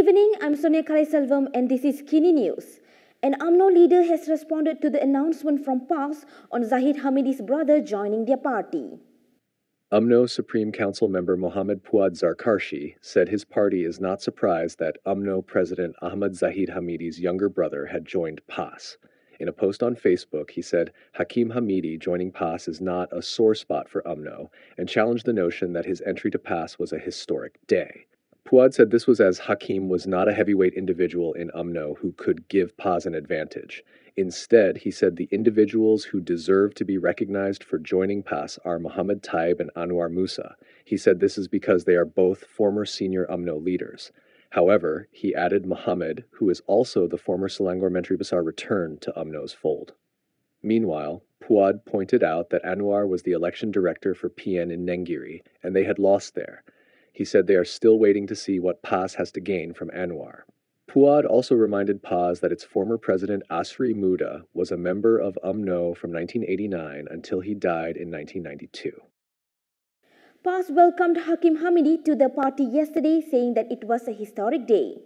evening, I'm Sonia Kaliselvam and this is KiniNews. An Umno leader has responded to the announcement from PAS on Zahid Hamidi's brother joining their party. Umno Supreme Council member Mohd Puad Zarkashi said his party is not surprised that Umno President Ahmad Zahid Hamidi's younger brother had joined PAS. In a post on Facebook, he said Hakim Hamidi joining PAS is not a sore spot for Umno and challenged the notion that his entry to PAS was a historic day. Puad said this was as Hakim was not a heavyweight individual in Umno who could give PAS an advantage. Instead, he said the individuals who deserve to be recognized for joining PAS are Muhammad Taib and Anwar Musa. He said this is because they are both former senior Umno leaders. However, he added Muhammad, who is also the former Selangor Menteri Besar, returned to Umno's fold. Meanwhile, Puad pointed out that Anwar was the election director for PN in Nenggiri, and they had lost there. He said they are still waiting to see what PAS has to gain from Anwar. Puad also reminded PAS that its former president Asri Muda was a member of Umno from 1989 until he died in 1992. PAS welcomed Hakim Hamidi to the party yesterday, saying that it was a historic day.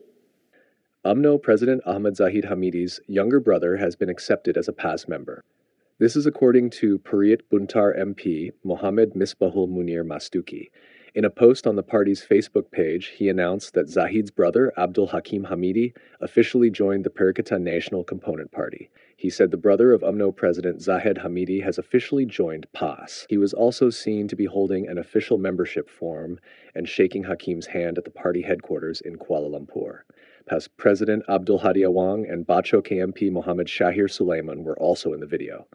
Umno President Ahmad Zahid Hamidi's younger brother has been accepted as a PAS member. This is according to Periat Buntar MP Mohammed Misbahul Munir Mastuki. In a post on the party's Facebook page, he announced that Zahid's brother, Abdul Hakim Hamidi, officially joined the Perikatan National Component Party. He said the brother of Umno President Zahid Hamidi has officially joined PAS. He was also seen to be holding an official membership form and shaking Hakim's hand at the party headquarters in Kuala Lumpur. PAS President Abdul Hadi Awang and Bacho KMP Muhammad Shahir Sulaiman were also in the video.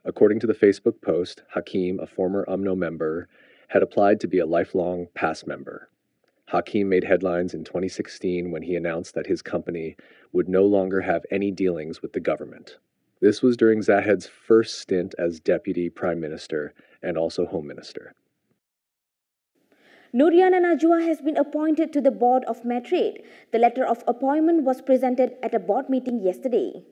According to the Facebook post, Hakim, a former Umno member, had applied to be a lifelong PAS member. Hakim made headlines in 2016 when he announced that his company would no longer have any dealings with the government. This was during Zahid's first stint as Deputy Prime Minister and also Home Minister. Norana Najwa has been appointed to the board of Madrid. The letter of appointment was presented at a board meeting yesterday.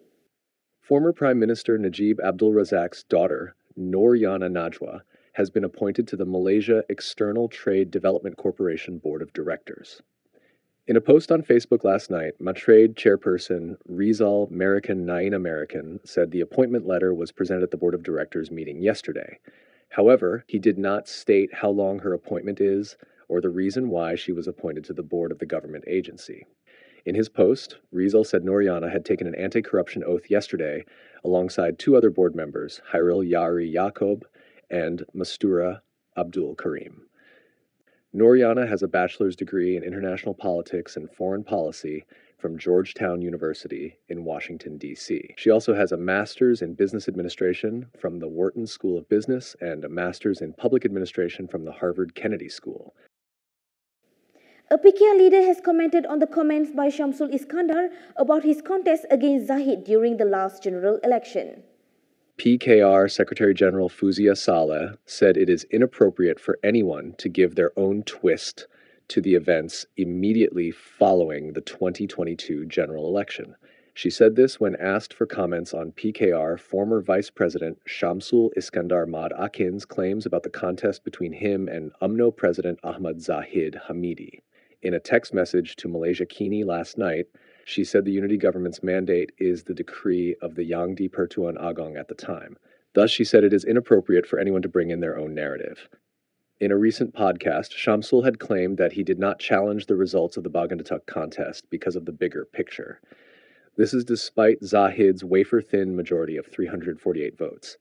Former Prime Minister Najib Abdul Razak's daughter, Norana Najwa, has been appointed to the Malaysia External Trade Development Corporation Board of Directors. In a post on Facebook last night, Matrade chairperson Rizal American Nain American said the appointment letter was presented at the Board of Directors meeting yesterday. However, he did not state how long her appointment is or the reason why she was appointed to the board of the government agency. In his post, Rizal said Norana had taken an anti-corruption oath yesterday alongside two other board members, Hairil Yari Yaakob and Mastura Abdul Karim. Norana has a bachelor's degree in international politics and foreign policy from Georgetown University in Washington, D.C. She also has a master's in business administration from the Wharton School of Business and a master's in public administration from the Harvard Kennedy School. A PKR leader has commented on the comments by Shamsul Iskandar about his contest against Zahid during the last general election. PKR Secretary General Fuziah Salleh said it is inappropriate for anyone to give their own twist to the events immediately following the 2022 general election. She said this when asked for comments on PKR former Vice President Shamsul Iskandar Md Akin's claims about the contest between him and Umno President Ahmad Zahid Hamidi. In a text message to Malaysia Kini last night, she said the unity government's mandate is the decree of the Yang di-Pertuan Agong at the time. Thus, she said it is inappropriate for anyone to bring in their own narrative. In a recent podcast, Shamsul had claimed that he did not challenge the results of the Bagandatuk contest because of the bigger picture. This is despite Zahid's wafer-thin majority of 348 votes.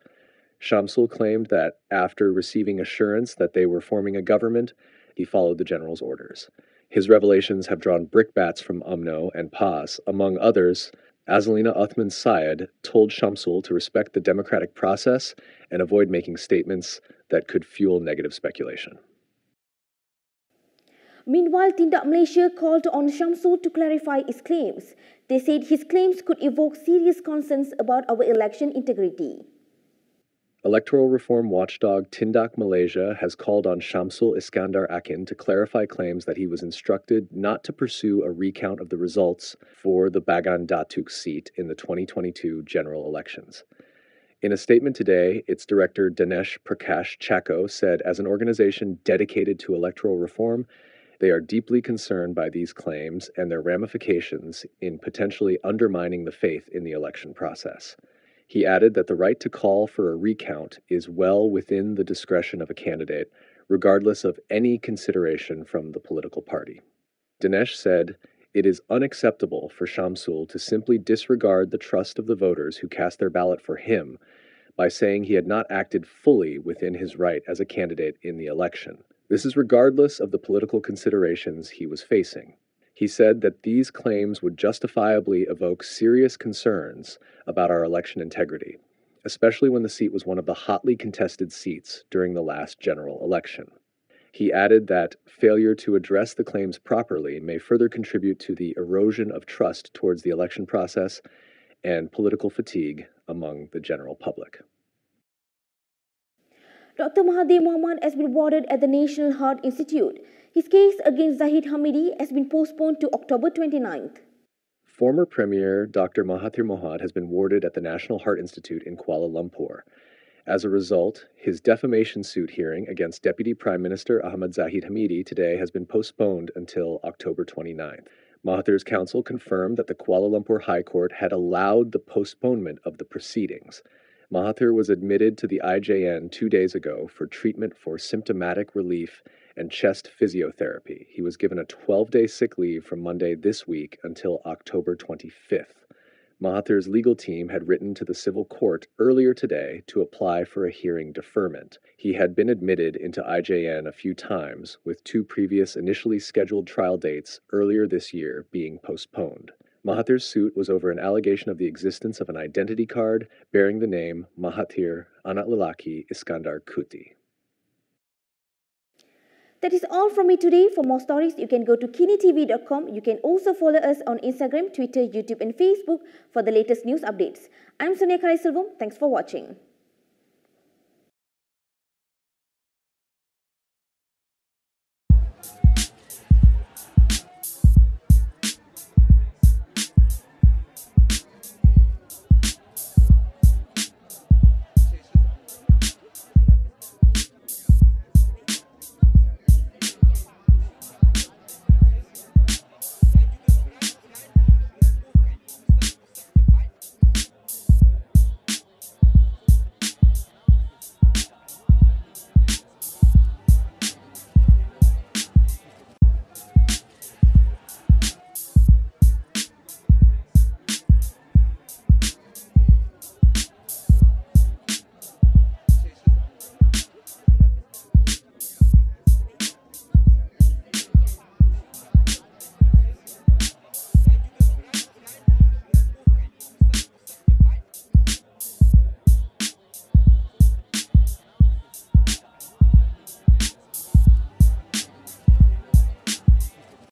Shamsul claimed that after receiving assurance that they were forming a government, he followed the general's orders. His revelations have drawn brickbats from Umno and PAS. Among others, Azalina Uthman Syed told Shamsul to respect the democratic process and avoid making statements that could fuel negative speculation. Meanwhile, Tindak Malaysia called on Shamsul to clarify his claims. They said his claims could evoke serious concerns about our election integrity. Electoral reform watchdog Tindak Malaysia has called on Shamsul Iskandar Akin to clarify claims that he was instructed not to pursue a recount of the results for the Bagan Datuk seat in the 2022 general elections. In a statement today, its director Dinesh Prakash Chako said, as an organization dedicated to electoral reform, They are deeply concerned by these claims and their ramifications in potentially undermining the faith in the election process. He added that the right to call for a recount is well within the discretion of a candidate, regardless of any consideration from the political party. Dinesh said, "It is unacceptable for Shamsul to simply disregard the trust of the voters who cast their ballot for him by saying he had not acted fully within his right as a candidate in the election. This is regardless of the political considerations he was facing." He said that these claims would justifiably evoke serious concerns about our election integrity, especially when the seat was one of the hotly contested seats during the last general election. He added that failure to address the claims properly may further contribute to the erosion of trust towards the election process and political fatigue among the general public. Dr. Mahad has been warded at the National Heart Institute. His case against Zahid Hamidi has been postponed to October 29th. Former Premier Dr. Mahathir Mohad has been warded at the National Heart Institute in Kuala Lumpur. As a result, his defamation suit hearing against Deputy Prime Minister Ahmad Zahid Hamidi today has been postponed until October 29th. Mahathir's counsel confirmed that the Kuala Lumpur High Court had allowed the postponement of the proceedings. Mahathir was admitted to the IJN 2 days ago for treatment for symptomatic relief and chest physiotherapy. He was given a 12-day sick leave from Monday this week until October 25th. Mahathir's legal team had written to the civil court earlier today to apply for a hearing deferment. He had been admitted into IJN a few times, with 2 previous initially scheduled trial dates earlier this year being postponed. Mahathir's suit was over an allegation of the existence of an identity card bearing the name Mahathir Anak Lelaki Iskandar Kuti. That is all from me today. For more stories, you can go to kinitv.com. You can also follow us on Instagram, Twitter, YouTube and Facebook for the latest news updates. I'm Sonia Kariselvam. Thanks for watching.